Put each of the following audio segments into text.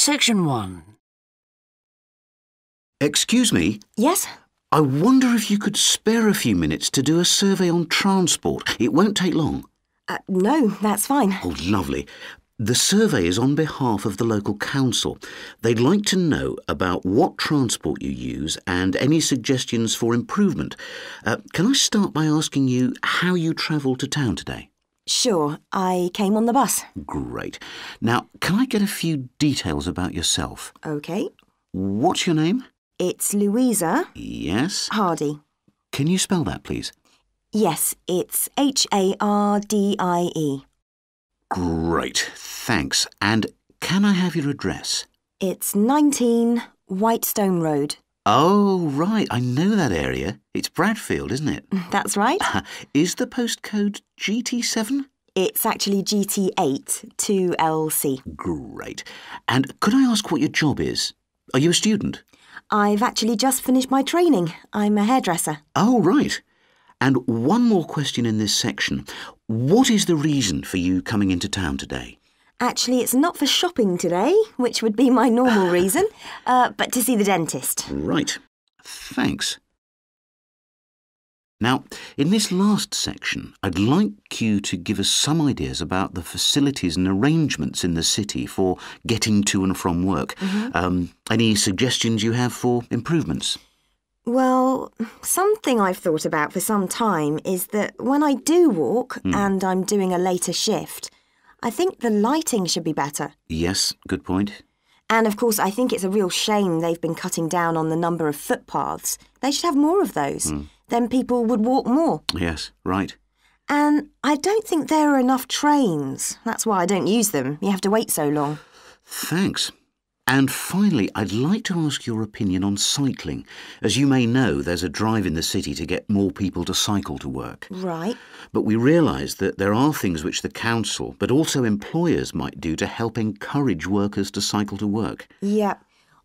Section 1. Excuse me, Yes? I wonder if you could spare a few minutes to do a survey on transport. It won't take long. No, that's fine. Oh, lovely. The survey is on behalf of the local council. They'd like to know about what transport you use and any suggestions for improvement. Can I start by asking you how you travelled to town today? Sure, I came on the bus. Great. Now, can I get a few details about yourself? OK. What's your name? It's Louisa Yes. Hardy. Can you spell that, please? Yes, it's Hardie. Great, thanks. And can I have your address? It's 19 Whitestone Road. Oh, right, I know that area. It's Bradfield, isn't it? That's right. Is the postcode GT7? It's actually GT8 2LC. Great. And could I ask what your job is? Are you a student? I've actually just finished my training. I'm a hairdresser. Oh, right. And one more question in this section. What is the reason for you coming into town today? Actually, it's not for shopping today, which would be my normal reason, but to see the dentist. Right. Thanks. Now, in this last section, I'd like you to give us some ideas about the facilities and arrangements in the city for getting to and from work. Any suggestions you have for improvements? Well, something I've thought about for some time is that when I do walk and I'm doing a later shift, I think the lighting should be better. Yes, good point. And of course, I think it's a real shame they've been cutting down on the number of footpaths. They should have more of those. Then people would walk more. Yes, right. And I don't think there are enough trains. That's why I don't use them. You have to wait so long. Thanks. And finally, I'd like to ask your opinion on cycling. As you may know, there's a drive in the city to get more people to cycle to work. Right. But we realise that there are things which the council, but also employers, might do to help encourage workers to cycle to work. Yeah.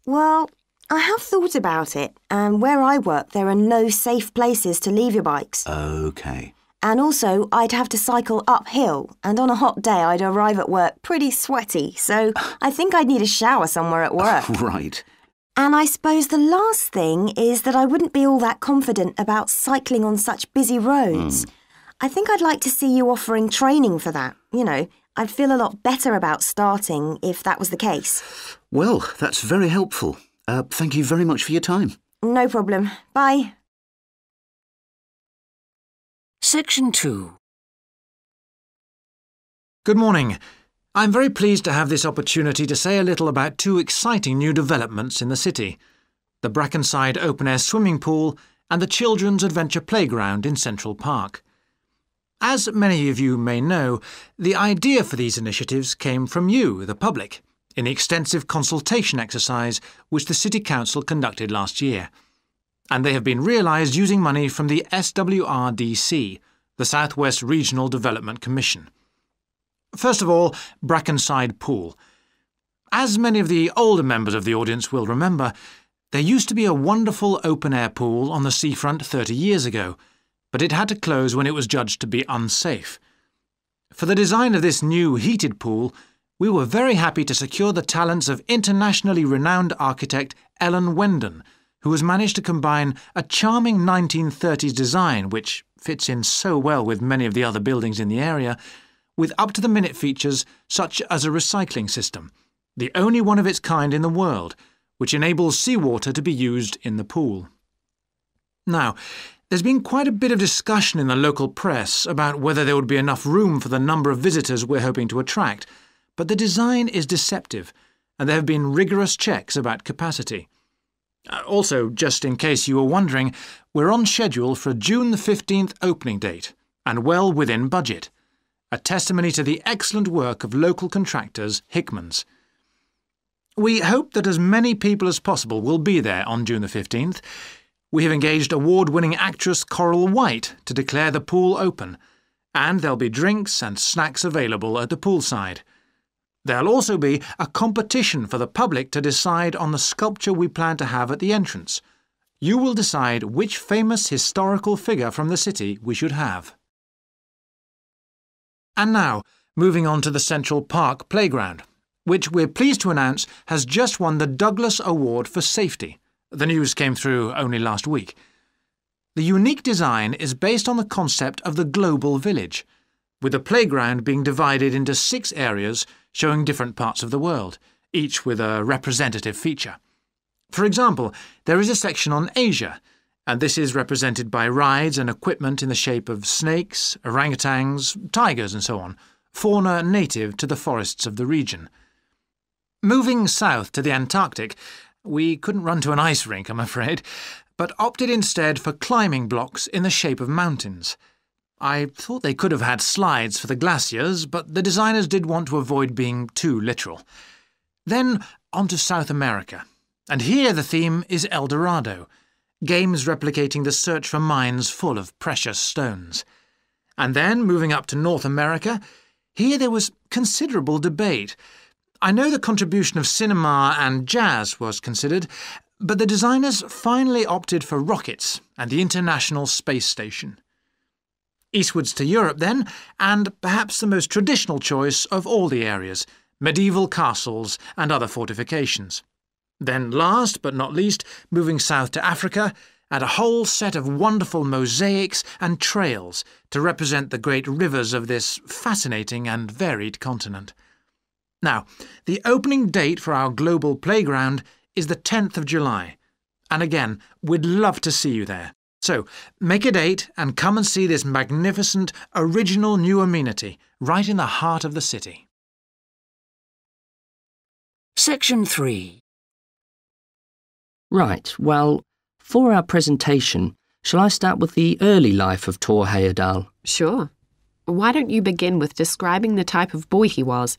Well, I have thought about it, and where I work, there are no safe places to leave your bikes. OK. And also, I'd have to cycle uphill, and on a hot day, I'd arrive at work pretty sweaty, so I think I'd need a shower somewhere at work. Right. And I suppose the last thing is that I wouldn't be all that confident about cycling on such busy roads. I think I'd like to see you offering training for that. You know, I'd feel a lot better about starting if that was the case. Well, that's very helpful. Thank you very much for your time. No problem. Bye. Section 2. Good morning. I'm very pleased to have this opportunity to say a little about two exciting new developments in the city: the Brackenside open-air swimming pool and the Children's Adventure Playground in Central Park. As many of you may know, the idea for these initiatives came from you, the public, in the extensive consultation exercise which the City Council conducted last year. And they have been realised using money from the SWRDC, the South West Regional Development Commission. First of all, Brackenside Pool. As many of the older members of the audience will remember, there used to be a wonderful open-air pool on the seafront 30 years ago, but it had to close when it was judged to be unsafe. For the design of this new heated pool, we were very happy to secure the talents of internationally renowned architect Ellen Wendon, who has managed to combine a charming 1930s design, which fits in so well with many of the other buildings in the area, with up-to-the-minute features such as a recycling system, the only one of its kind in the world, which enables seawater to be used in the pool. Now, there's been quite a bit of discussion in the local press about whether there would be enough room for the number of visitors we're hoping to attract, but the design is deceptive, and there have been rigorous checks about capacity. Also, just in case you were wondering, we're on schedule for a June the 15th opening date, and well within budget, a testimony to the excellent work of local contractors Hickman's. We hope that as many people as possible will be there on June the 15th. We have engaged award-winning actress Coral White to declare the pool open, and there'll be drinks and snacks available at the poolside. There'll also be a competition for the public to decide on the sculpture we plan to have at the entrance. You will decide which famous historical figure from the city we should have. And now, moving on to the Central Park playground, which we're pleased to announce has just won the Douglas Award for Safety. The news came through only last week. The unique design is based on the concept of the global village, with the playground being divided into 6 areas showing different parts of the world, each with a representative feature. For example, there is a section on Asia, and this is represented by rides and equipment in the shape of snakes, orangutans, tigers and so on, fauna native to the forests of the region. Moving south to the Antarctic, we couldn't run to an ice rink, I'm afraid, but opted instead for climbing blocks in the shape of mountains. I thought they could have had slides for the glaciers, but the designers did want to avoid being too literal. Then on to South America, and here the theme is El Dorado, games replicating the search for mines full of precious stones. And then, moving up to North America, here there was considerable debate. I know the contribution of cinema and jazz was considered, but the designers finally opted for rockets and the International Space Station. Eastwards to Europe then, and perhaps the most traditional choice of all the areas, medieval castles and other fortifications. Then last but not least, moving south to Africa, and a whole set of wonderful mosaics and trails to represent the great rivers of this fascinating and varied continent. Now, the opening date for our global playground is the 10th of July, and again, we'd love to see you there. So, make a date and come and see this magnificent, original new amenity right in the heart of the city. Section 3. Right, well, for our presentation, shall I start with the early life of Thor Heyerdahl? Sure. Why don't you begin with describing the type of boy he was,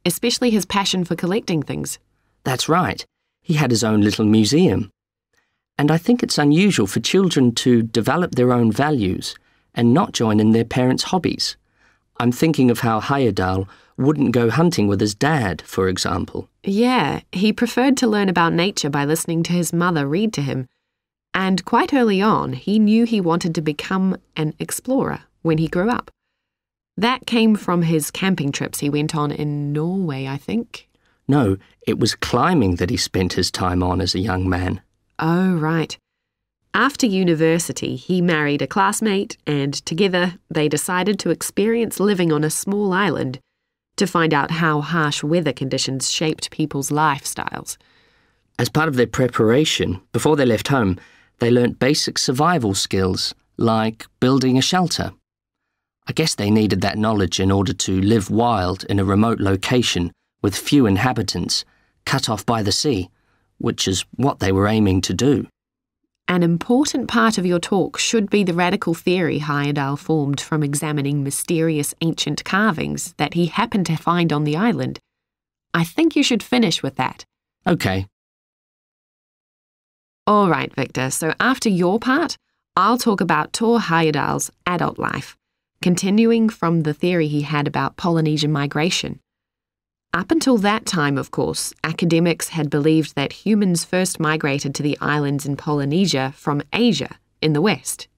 especially his passion for collecting things? That's right. He had his own little museum. And I think it's unusual for children to develop their own values and not join in their parents' hobbies. I'm thinking of how Heyerdahl wouldn't go hunting with his dad, for example. Yeah, he preferred to learn about nature by listening to his mother read to him. And quite early on, he knew he wanted to become an explorer when he grew up. That came from his camping trips he went on in Norway, I think. No, it was climbing that he spent his time on as a young man. Oh, right. After university, he married a classmate, and together they decided to experience living on a small island to find out how harsh weather conditions shaped people's lifestyles. As part of their preparation, before they left home, they learnt basic survival skills, like building a shelter. I guess they needed that knowledge in order to live wild in a remote location with few inhabitants, cut off by the sea, which is what they were aiming to do. An important part of your talk should be the radical theory Heyerdahl formed from examining mysterious ancient carvings that he happened to find on the island. I think you should finish with that. OK. All right, Victor, so after your part, I'll talk about Thor Heyerdahl's adult life, continuing from the theory he had about Polynesian migration. Up until that time, of course, academics had believed that humans first migrated to the islands in Polynesia from Asia in the west.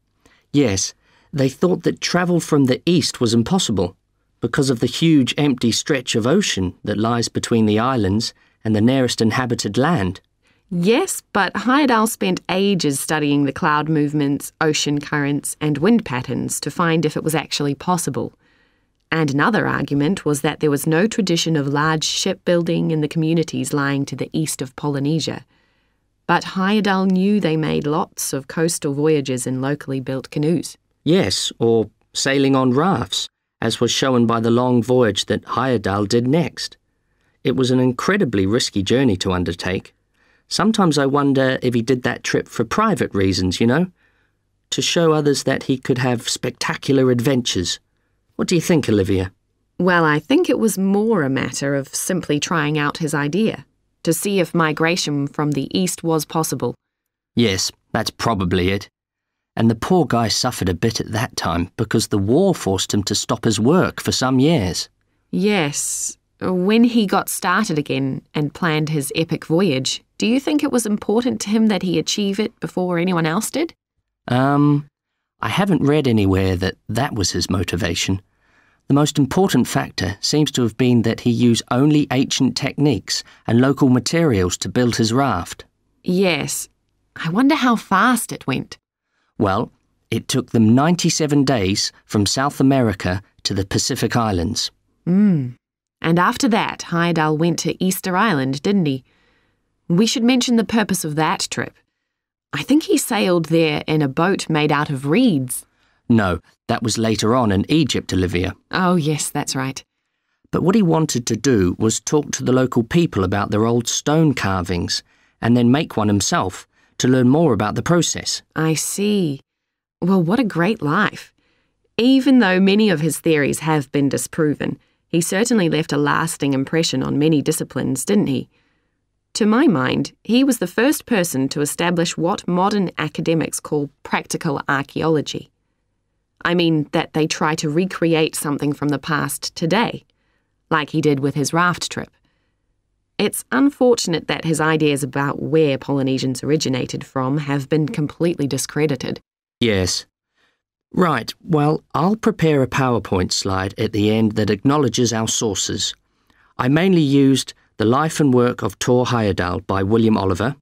Yes, they thought that travel from the east was impossible because of the huge empty stretch of ocean that lies between the islands and the nearest inhabited land. Yes, but Heyerdahl spent ages studying the cloud movements, ocean currents and wind patterns to find if it was actually possible. And another argument was that there was no tradition of large shipbuilding in the communities lying to the east of Polynesia. But Heyerdahl knew they made lots of coastal voyages in locally built canoes. Yes, or sailing on rafts, as was shown by the long voyage that Heyerdahl did next. It was an incredibly risky journey to undertake. Sometimes I wonder if he did that trip for private reasons, you know, to show others that he could have spectacular adventures. What do you think, Olivia? Well, I think it was more a matter of simply trying out his idea, to see if migration from the east was possible. Yes, that's probably it. And the poor guy suffered a bit at that time because the war forced him to stop his work for some years. Yes. When he got started again and planned his epic voyage, do you think it was important to him that he achieve it before anyone else did? I haven't read anywhere that was his motivation. The most important factor seems to have been that he used only ancient techniques and local materials to build his raft. Yes. I wonder how fast it went. Well, it took them 97 days from South America to the Pacific Islands. And after that, Heyerdahl went to Easter Island, didn't he? We should mention the purpose of that trip. I think he sailed there in a boat made out of reeds. No, that was later on in Egypt, Olivia. Oh, yes, that's right. But what he wanted to do was talk to the local people about their old stone carvings and then make one himself to learn more about the process. I see. Well, what a great life. Even though many of his theories have been disproven, he certainly left a lasting impression on many disciplines, didn't he? To my mind, he was the first person to establish what modern academics call practical archaeology. I mean that they try to recreate something from the past today, like he did with his raft trip. It's unfortunate that his ideas about where Polynesians originated from have been completely discredited. Yes. Right, well, I'll prepare a PowerPoint slide at the end that acknowledges our sources. I mainly used The Life and Work of Thor Heyerdahl by William Oliver.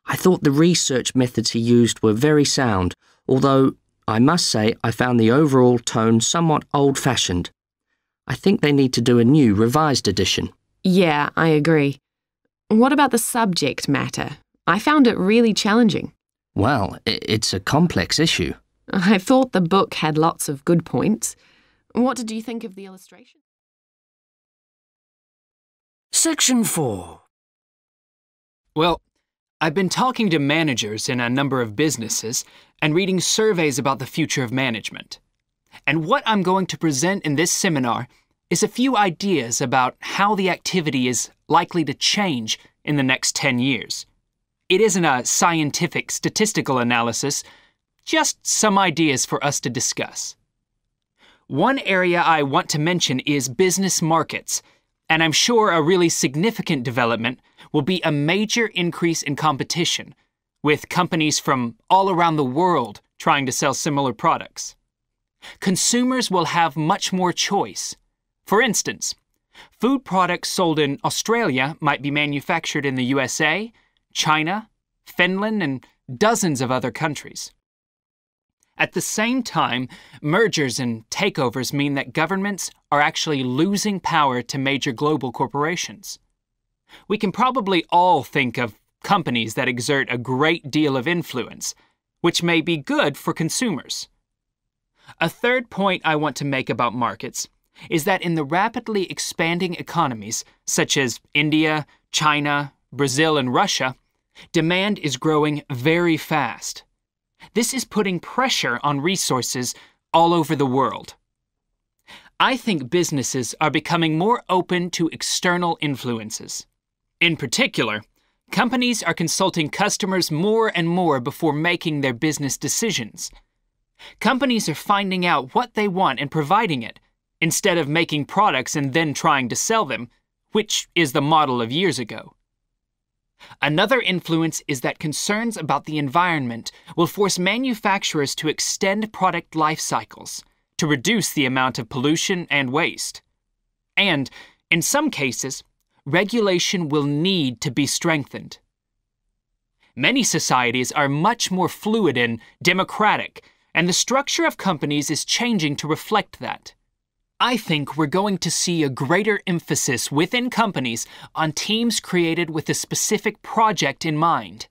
I thought the research methods he used were very sound, although I must say I found the overall tone somewhat old-fashioned. I think they need to do a new, revised edition. Yeah, I agree. What about the subject matter? I found it really challenging. Well, it's a complex issue. I thought the book had lots of good points. What did you think of the illustration? Section 4. Well, I've been talking to managers in a number of businesses and reading surveys about the future of management. And what I'm going to present in this seminar is a few ideas about how the activity is likely to change in the next 10 years. It isn't a scientific statistical analysis, just some ideas for us to discuss. One area I want to mention is business markets, and I'm sure a really significant development will be a major increase in competition, with companies from all around the world trying to sell similar products. Consumers will have much more choice. For instance, food products sold in Australia might be manufactured in the USA, China, Finland, and dozens of other countries. At the same time, mergers and takeovers mean that governments are actually losing power to major global corporations. We can probably all think of companies that exert a great deal of influence, which may be good for consumers. A third point I want to make about markets is that in the rapidly expanding economies, such as India, China, Brazil, and Russia, demand is growing very fast. This is putting pressure on resources all over the world. I think businesses are becoming more open to external influences. In particular, companies are consulting customers more and more before making their business decisions. Companies are finding out what they want and providing it, instead of making products and then trying to sell them, which is the model of years ago. Another influence is that concerns about the environment will force manufacturers to extend product life cycles to reduce the amount of pollution and waste. And, in some cases, regulation will need to be strengthened. Many societies are much more fluid and democratic, and the structure of companies is changing to reflect that. I think we're going to see a greater emphasis within companies on teams created with a specific project in mind.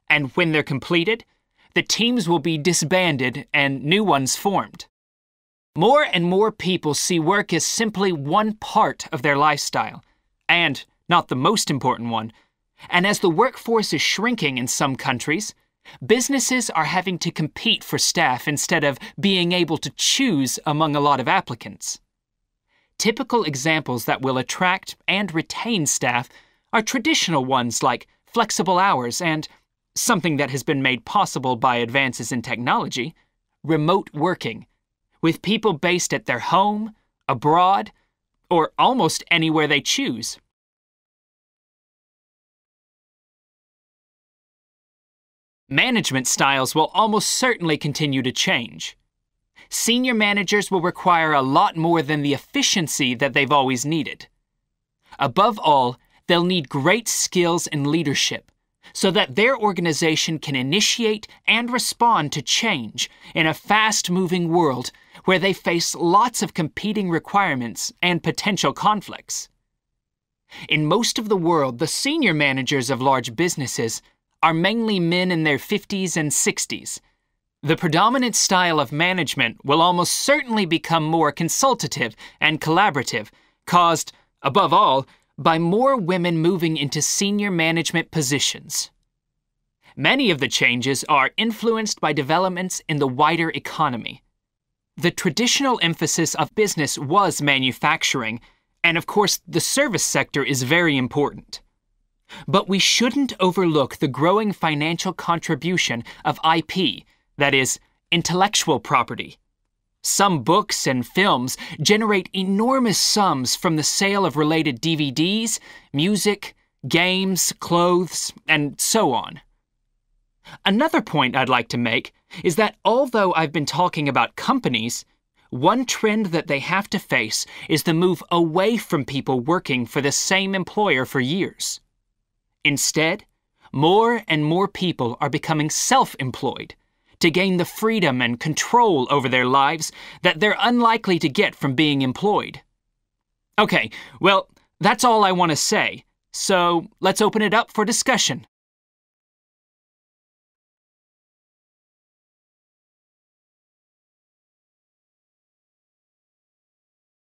And when they're completed, the teams will be disbanded and new ones formed. More and more people see work as simply one part of their lifestyle, and not the most important one. And as the workforce is shrinking in some countries, businesses are having to compete for staff instead of being able to choose among a lot of applicants. Typical examples that will attract and retain staff are traditional ones like flexible hours and, something that has been made possible by advances in technology, remote working, with people based at their home, abroad, or almost anywhere they choose. Management styles will almost certainly continue to change. senior managers will require a lot more than the efficiency that they've always needed. Above all, they'll need great skills in leadership so that their organization can initiate and respond to change in a fast-moving world where they face lots of competing requirements and potential conflicts. In most of the world, the senior managers of large businesses are mainly men in their 50s and 60s. The predominant style of management will almost certainly become more consultative and collaborative, caused, above all, by more women moving into senior management positions. Many of the changes are influenced by developments in the wider economy. The traditional emphasis of business was manufacturing, and of course the service sector is very important. But we shouldn't overlook the growing financial contribution of IP, that is, intellectual property. Some books and films generate enormous sums from the sale of related DVDs, music, games, clothes, and so on. Another point I'd like to make is that although I've been talking about companies, one trend that they have to face is the move away from people working for the same employer for years. Instead, more and more people are becoming self-employed to gain the freedom and control over their lives that they're unlikely to get from being employed. Okay, well, that's all I want to say, so let's open it up for discussion.